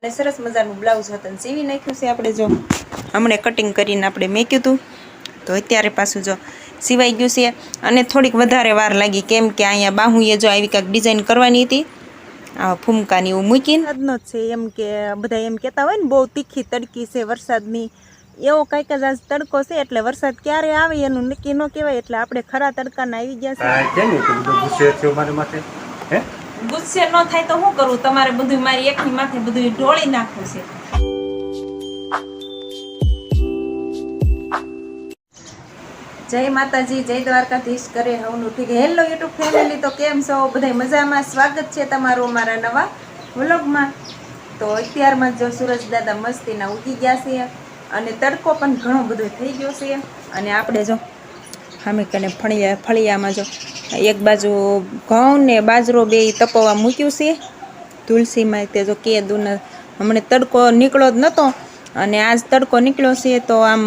અને સરસ મજાનું બ્લાઉઝ હતું સીવી નાખ્યું છે આપણે જો હમણે કટિંગ કરીને આપણે મેક્યું હતું તો અત્યારે પાછું જો સિવાઈ ગયું છે અને થોડીક વધારે વાર લાગી કેમ કે અહીંયા બાહુએ જો આવી કાંઈક ડિઝાઇન કરવાની હતી આ ફૂમકાની એવું મૂકીને આજનો જ છે એમ કે બધા એમ કહેતા હોય ને બહુ તીખી તડકી છે વરસાદની એવો કાંઈક જ આજ તડકો છે એટલે વરસાદ ક્યારે આવે એનું નક્કી ન કહેવાય એટલે આપણે ખરા તડકાના આવી ગયા છે ગુસ્સે ન થાય તો શું કરું તમારે બધું મારી એકની માથે બધું ઢોળી નાખવું છે જય માતાજી જય દ્વારકાધીશ કરે હવનું ઠીક હેલો યુટ્યુબ ફેમિલી તો કેમ છો બધા મજામાં સ્વાગત છે તમારું અમારા નવા વ્લોગમાં તો અત્યારમાં જો સૂરજ દાદા મસ્તીના ઉગી ગયા છે અને તડકો પણ ઘણો બધો થઈ ગયો છે અને આપણે જો સામે કને ફળિયામાં જો એક બાજુ ઘઉં ને બાજરો બે તપવા મૂક્યું છે તુલસીમાં તે જો કેદુને હમણાં તડકો નીકળ્યો જ નહોતો અને આજ તડકો નીકળ્યો છે તો આમ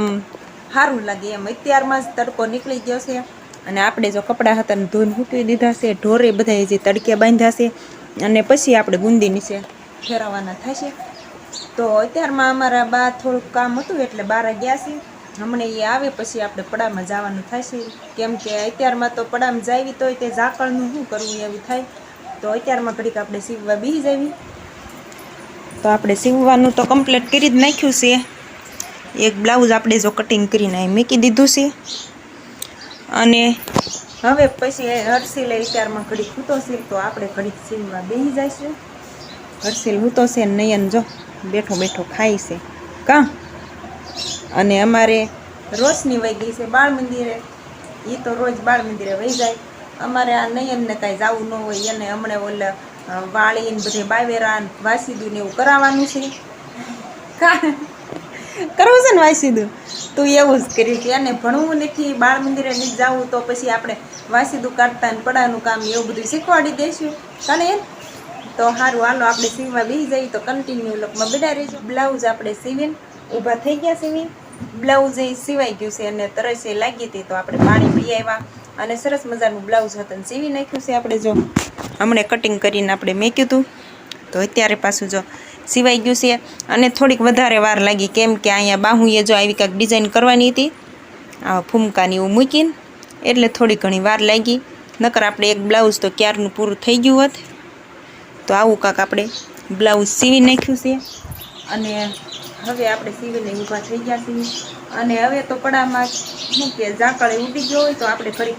સારું લાગે એમ અત્યારમાં જ તડકો નીકળી ગયો છે અને આપણે જો કપડાં હતા ને ધોઈને સૂકવી દીધા છે ઢોરે બધા જે તડકે બાંધ્યા છે અને પછી આપણે બુંદી નીચે ફેરવવાના થશે તો અત્યારમાં અમારા બા થોડુંક કામ હતું એટલે બહાર ગયા છે હમણાં એ આવે પછી આપણે પડામાં જવાનું થશે કેમ કે અત્યારમાં તો પડામાં જાવી તો તે ઝાકળનું શું કરવું એવું થાય તો અત્યારમાં ઘડીક આપણે સીવવા બેસી જાવી તો આપણે સીવવાનું તો કમ્પ્લીટ કરી જ નાખ્યું છે એક બ્લાઉઝ આપણે જો કટિંગ કરીને મૂકી દીધું છે અને હવે પછી હર્ષિલ અત્યારમાં ઘડીક હૂતો છે તો આપણે ઘડીક સીવવા બેસી જઈશું હર્ષિલ હૂતો છે નયન જો બેઠો બેઠો ખાય છે કાં અને અમારે રોશની વહી ગઈ છે બાળ મંદિરે એ તો રોજ બાળ મંદિરે વહી જાય અમારે આ નયનને કાંઈ જવું ન હોય એને હમણાં ઓલા વાળીને બધે બાવેરા વાસીદું ને એવું કરાવવાનું છે કરવું છે ને વાસીદું તું એવું જ કરી કે એને ભણવું નથી બાળ મંદિરે નથી જવું તો પછી આપણે વાસીદું કાઢતા ને પડાનું કામ એવું બધું શીખવાડી દઈશું તને તો સારું હાલો આપણે સીવવા બેસી જઈએ તો કન્ટિન્યુ લોકમાં બેઠા રહીશું બ્લાઉઝ આપણે સીવીને ઊભા થઈ ગયા સીવી બ્લાઉઝ એ સિવાઈ ગયું છે અને તરસે લાગી હતી તો આપણે પાણી પી આવ્યા અને સરસ મજાનું બ્લાઉઝ હતું ને સીવી નાખ્યું છે આપણે જો હમણાં કટિંગ કરીને આપણે મેક્યું હતું તો અત્યારે પાછું જો સિવાઈ ગયું છે અને થોડીક વધારે વાર લાગી કેમ કે અહીંયા બાહુએ જો આવી કાંઈક ડિઝાઇન કરવાની હતી આ ફૂમકાની એવું મૂકીને એટલે થોડી ઘણી વાર લાગી નકર આપણે એક બ્લાઉઝ તો ક્યારનું પૂરું થઈ ગયું હોત તો આવું કાંક આપણે બ્લાઉઝ સીવી નાખ્યું છે અને હવે આપણે સીવીને ઊભા થઈ ગયા છીએ અને હવે તો પડામાં શું કે ઝાકળે ઉડી ગયો હોય તો આપણે ફરી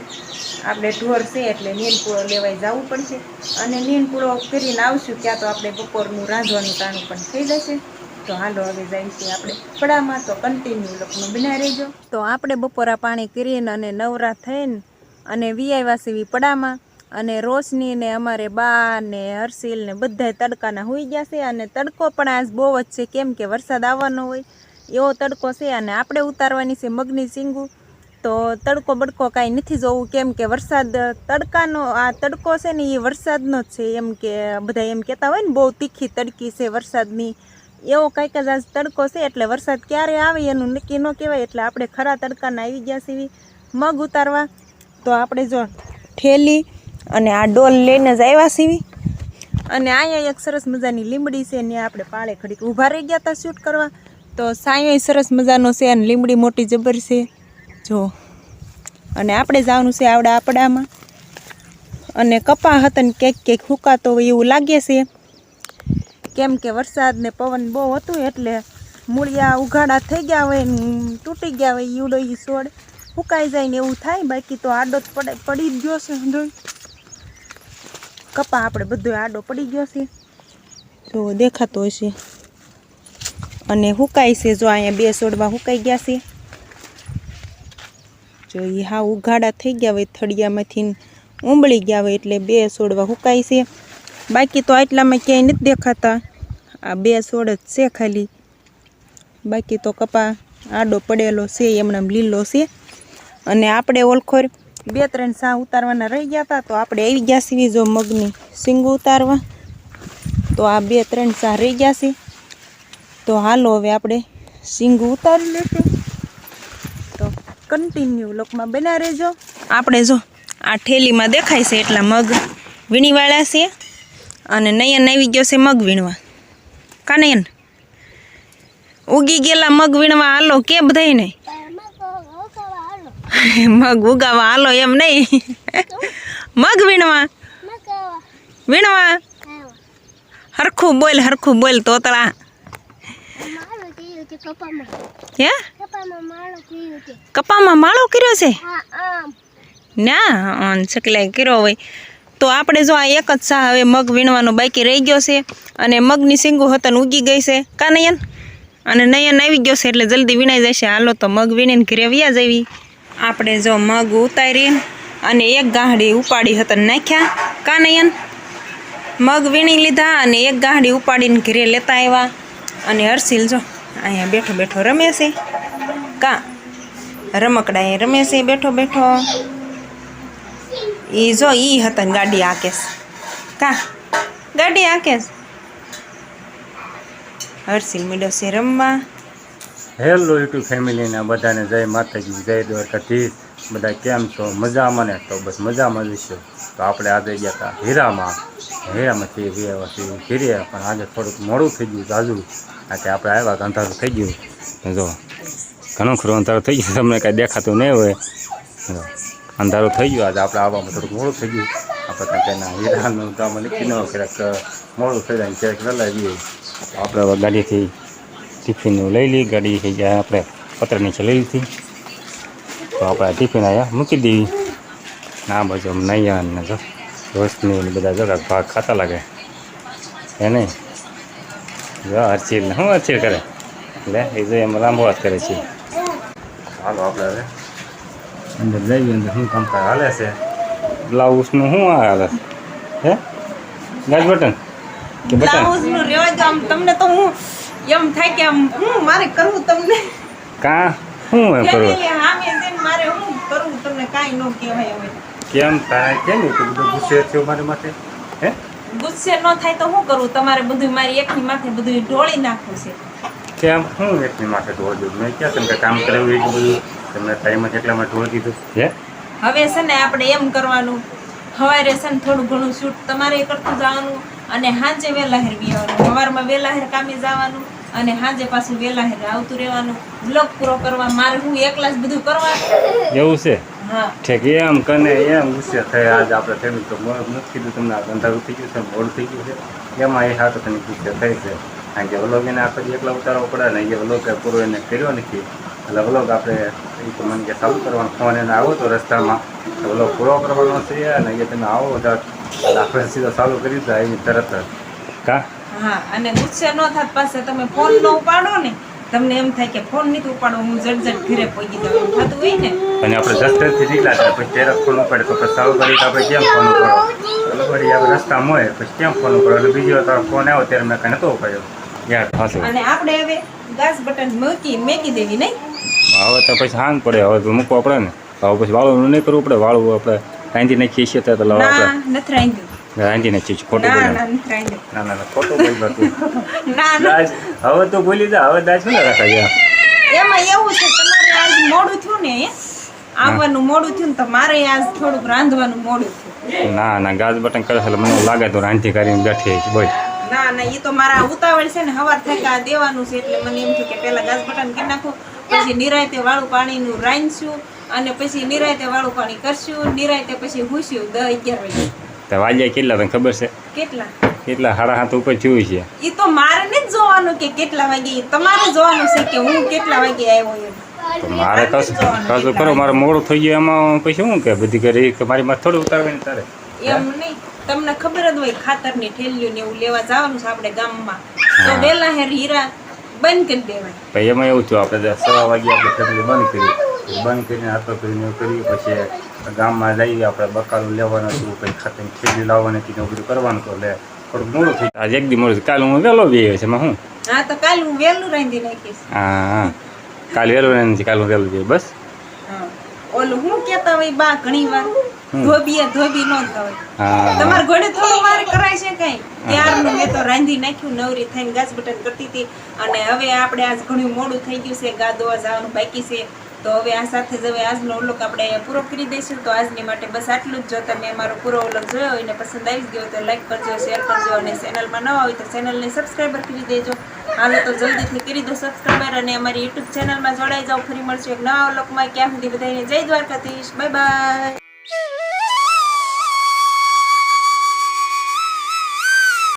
આપણે ઢોર છે એટલે નીનપૂળો લેવાય જવું પડશે અને નીનપૂળો કરીને આવશું ત્યાં તો આપણે બપોરનું રાંધવાનું ટાણું પણ થઈ જશે તો હાલો હવે જઈશું આપણે પડામાં તો કન્ટિન્યુ લોકોનું બનાવી રહેજો તો આપણે બપોરા પાણી કરીને અને નવરા થઈને અને વીઆઈવા સીવી પડામાં અને રોશની ને અમારે બા ને હર્ષિલ ને બધા તડકાના હોઈ ગયા છે અને તડકો પણ આજ બહુ જ છે કેમ કે વરસાદ આવવાનો હોય એવો તડકો છે અને આપણે ઉતારવાની છે મગની સીંગું તો તડકો બડકો કાંઈ નથી જોવું કેમ કે વરસાદ તડકાનો આ તડકો છે ને એ વરસાદનો જ છે એમ કે બધા એમ કહેતા હોય ને બહુ તીખી તડકી છે વરસાદની એવો કાંઈક જ આજ તડકો છે એટલે વરસાદ ક્યારે આવે એનું નક્કી ન કહેવાય એટલે આપણે ખરા તડકાના આવી ગયા છીએ મગ ઉતારવા તો આપણે જો ઠેલી અને આ ડોલ લઈને જ આવ્યા સીવી અને અહીંયા એક સરસ મજાની લીમડી છે ને આપણે પાળે ઘડીક ઊભા રહી ગયા હતા શૂટ કરવા તો સાયો સરસ મજાનો છે અને લીમડી મોટી જબર છે જો અને આપણે જવાનું છે આવડા આપડામાં અને કપા હતા ને ક્યાંક હુકાતો હોય એવું લાગે છે કેમ કે વરસાદ ને પવન બહુ હતું એટલે મૂળિયા ઉઘાડા થઈ ગયા હોય ને તૂટી ગયા હોય ઈવડો એ છોડ ફૂકાઈ જાય ને એવું થાય બાકી તો આડો જ પડી જ ગયો છે કપા આપણે બધો આડો પડી ગયો છે જો દેખાતો હશે અને હુકાય છે જો અહીંયા બે છોડવા હુકાઈ ગયા છે જો એ હા ઉઘાડા થઈ ગયા હોય થળિયામાંથી ઉંબળી ગયા હોય એટલે બે છોડવા હુકાય છે બાકી તો આટલામાં ક્યાંય નથી દેખાતા આ બે છોડ જ છે ખાલી બાકી તો કપા આડો પડેલો છે એમણામ લીલો છે અને આપણે ઓળખોર 2-3 સા ઉતારવાના રહી ગયા હતા તો આપણે આવી ગયા છીએ જો મગની સિંગ ઉતારવા તો આ 2-3 સા રહી ગયા છે તો હાલો હવે આપણે સિંગ ઉતારી લઈશું તો કન્ટિન્યુ લોકમાં બના રહેજો આપણે જો આ ઠેલીમાં દેખાય છે એટલા મગ વીણીવાળા છે અને નયન આવી ગયો છે મગ વીણવા કાનયન ઉગી ગયેલા મગ વીણવા હાલો કે બધાય મગ ઉગાવા હાલો એમ નહીં મગ વીણવા હરખું બોલ તોતળા હે કપામાં માળો કર્યો છે ના ચકલાય કર્યો હોય તો આપણે જો આ એક જ સા હવે મગ વીણવાનો બાકી રહી ગયો છે અને મગની સિંગુ હતન ઉગી ગઈ છે કા નયન અને નયન આવી ગયો છે એટલે જલ્દી વીણાઈ જશે હાલો તો મગ વીણીને ઘરે વ્યા જવી આપણે જો મગ ઉતારીને અને એક ગાંહડી ઉપાડી હતન નાખ્યા કા નયન મગ વીણી લીધા અને એક ગાંહડી ઉપાડીને ઘરે લેતા આવ્યા અને હર્ષિલ જો અહીંયા બેઠો રમે છે કા રમકડા એ રમે છે બેઠો ઈ જો ઈ હતા ગાડી આકેશ કા ગાડી આકેશ હર્ષિલ મીડો છે રમવા હેલો યુટ્યુબ ફેમિલીને બધાને જય માતાજી જય દ્વારકાધીશ બધા કેમ છો મજામાં ને તો બસ મજામાં જઈશું તો આપણે આજે ગયા હતા હીરામાંથી ઘીરે પણ આજે થોડુંક મોડું થઈ ગયું જાજુ આજે આપણે આવ્યા તો અંધારું થઈ ગયું જો ઘણું ખરું અંધારું થઈ ગયું તમને કાંઈ દેખાતું નહીં હોય અંધારું થઈ ગયું આજે આપણે આવવામાં થોડુંક મોડું થઈ ગયું આપણે કંઈના હીરાનું તો આમાં નક્કી ન ક્યારેક મોડું થઈ જાય ક્યારેક વહેલા જઈએ તો આપણે હવે ગાડીથી ટિફિન લઈ લઈ ગાડી થઈ જાય આપણે પત્ર નીચે લઈ લીધી તો આપણે ટિફિન અહીંયા મૂકી દેવી ના બાજુ નૈયા ને જો રોશની ને બધા જગા ભાગ ખાતા લાગે હે નહીં જો હર્ષિલ શું હર્ષિલ કરે લે એ જો એમ લાંબો વાત કરે છે હાલો આપણે હવે અંદર જઈએ અંદર શું કામ હાલે છે બ્લાઉઝનું શું હાલે હે ગાજ બટન કે બટન બ્લાઉઝનું રેવાજ આમ તમને તો હું એમ થાય કે આમ હું મારે કરવું તમને કા શું એમ કરવું હામે જઈને મારે હું કરવું તમને કાંઈ ન કહેવાય હવે કેમ થાય કેમ એટલું બધું ગુસ્સે થયો મારી માથે હે ગુસ્સે ન થાય તો શું કરવું તમારે બધું મારી એકની માથે બધું ઢોળી નાખવું છે કેમ હું એકની માથે ઢોળ દીધું મેં ક્યાં તમને કામ કરાવ્યું એટલું બધું તમને ટાઈમ જ એટલામાં ઢોળ દીધું હે હવે છે ને આપણે એમ કરવાનું સવારે છે ને થોડું ઘણું શૂટ તમારે કરતું જવાનું અને સાંજે વહેલા હેર આવવાનું સવારમાં વહેલા હેર કામે જવાનું અને સાંજે પાછું વહેલા હેર આવતું રહેવાનું બ્લોગ પૂરો કરવા મારે હું એકલા જ બધું કરવાનું એવું છે હા ઠીક એમ કને એમ ગુસ્સે થયા આજે આપણે થયું તો નથી કીધું તમને અંધારું થઈ ગયું છે મોડું થઈ ગયું છે એમાં એ હાથ તને ગુસ્સે થઈ છે કારણ કે વ્લોગ એને આખો એકલા ઉતારવો પડે ને એ વ્લોગ પૂરો એને કર્યો નથી એટલે વ્લોગ આપણે એ તો મને કે ચાલુ કરવાનો ફોન એને આવો તો રસ્તામાં તો વ્લોગ પૂરો કરવાનો છે અને એ તમે આવો તો આપણે સીધો ચાલુ કરી દીધા એની તરત જ કા હા અને ગુસ્સે ન થાત પાસે તમે ફોન ન ઉપાડો ને તમને એમ થાય કે ફોન નથી ઉપાડો હું જટ ઘરે પહોંચી જાઉં થતું હોય ને અને આપણે રસ્તેથી નીકળ્યા હતા પછી ત્યારે ફોન ઉપાડે તો પછી ચાલુ કરી તો આપણે કેમ ફોન ઉપાડો એટલે વળી આપણે રસ્તામાં હોય પછી કેમ ફોન ઉપાડો એટલે બીજો તારો ફોન આવ્યો ત્યારે મેં કાંઈ નતો ઉપાડ્યો યાર ખાસું અને આપણે હવે ગાસ બટન મેકી દેવી નહીં હવે તો પછી હાંગ પડે હવે તો મૂકવા પડે ને હવે પછી વાળું નહીં કરવું પડે વાળું આપણે રાંધી નાખીએ છીએ તો ના આપણે નથી રાંધ્યું રાંધી નાખીએ છીએ ખોટું બોલે ના નથી રાંધ્યું ના ખોટું બોલ તું ના દાજ હવે તો બોલી જા હવે દાજ શું રાખા ગયા એમાં એવું છે તમારે આજ મોડું થયું ને આવવાનું મોડું થયું ને તો મારે આજ થોડુંક રાંધવાનું મોડું થયું ના ગાજ બટન કરે એટલે મને લાગે તો રાંધી કરીને બેઠી બોલ ના એ તો મારા ઉતાવળ છે ને હવાર થકા દેવાનું છે એટલે મને એમ થયું કે પહેલા ગાસ બટન કરી નાખું પછી નિરાયતે વાળું પાણીનું રાંધશું અને પછી નિરાયતે વાળું પાણી કરશું નિરાયતે પછી હુંશું 10-11 વાગે તો વાગ્યા કેટલા તને ખબર છે કેટલા 7:30 ઉપર થયું છે એ તો મારે નથી જોવાનું કે કેટલા વાગે તમારે જોવાનું છે કે હું કેટલા વાગે આવ્યો એમ તો મારે કશું કરો મારે મોડું થઈ ગયું એમાં પછી શું કે બધી કરી કે મારી માં થોડું ઉતારવાની તારે એમ નહીં તમને ખબર જ હોય ખાતરની ઠેલીઓ ને એવું લેવા જવાનું છે આપણે ગામમાં તો વહેલા હેર હીરા બંધ કરી દેવાય પછી એમાં એવું થયું આપણે 6 વાગે આપણે ફેમિલી બંધ કરીને હાથો કરીને એવું કર્યું પછી ગામમાં જઈએ આપણે બકાલું લેવાનું હતું પછી ખાતરની ઠેલી લાવવાની હતી એવું બધું કરવાનું હતું એટલે થોડુંક મોડું થઈ આજે એક દી મોડું કાલે હું વહેલો બી છે એમાં હું હા તો કાલે હું વહેલું રાંધી નાખીશ હા કાલે વહેલું નથી કાલે હું વહેલું જઈએ બસ હા ઓલું હું કહેતા હોય બા ઘણી વાર ધોબી ન થવાય હા તમારે ઘોડે થોડું વાર કરાય છે કઈ ત્યારનું મેં તો રાંધી નાખ્યું નવરી થઈને ગાસ બટન કરતી હતી અને હવે આપણે આજ ઘણું મોડું થઈ ગયું છે ગા ધોવા જવાનું બાકી છે તો હવે આ સાથે જ હવે આજનો વ્લોગ આપણે અહીંયા પૂરો કરી દઈશું. તો આજની માટે બસ આટલું જ. જો તમે અમારો પૂરો વ્લોગ જોયો હોય ને પસંદ આવી ગયો તો લાઈક કરજો, શેર કરજો અને ચેનલમાં નવા હોય તો ચેનલને સબસ્ક્રાઈબર કરી દેજો. હાલો તો જલ્દીથી કરી દો સબસ્ક્રાઈબર અને અમારી યુટ્યુબ ચેનલમાં જોડાઈ જાઓ. ફરી મળશું એક નવા વ્લોગમાં. ક્યાં સુધી બધાને જય દ્વારકાધીશ. Bye bye.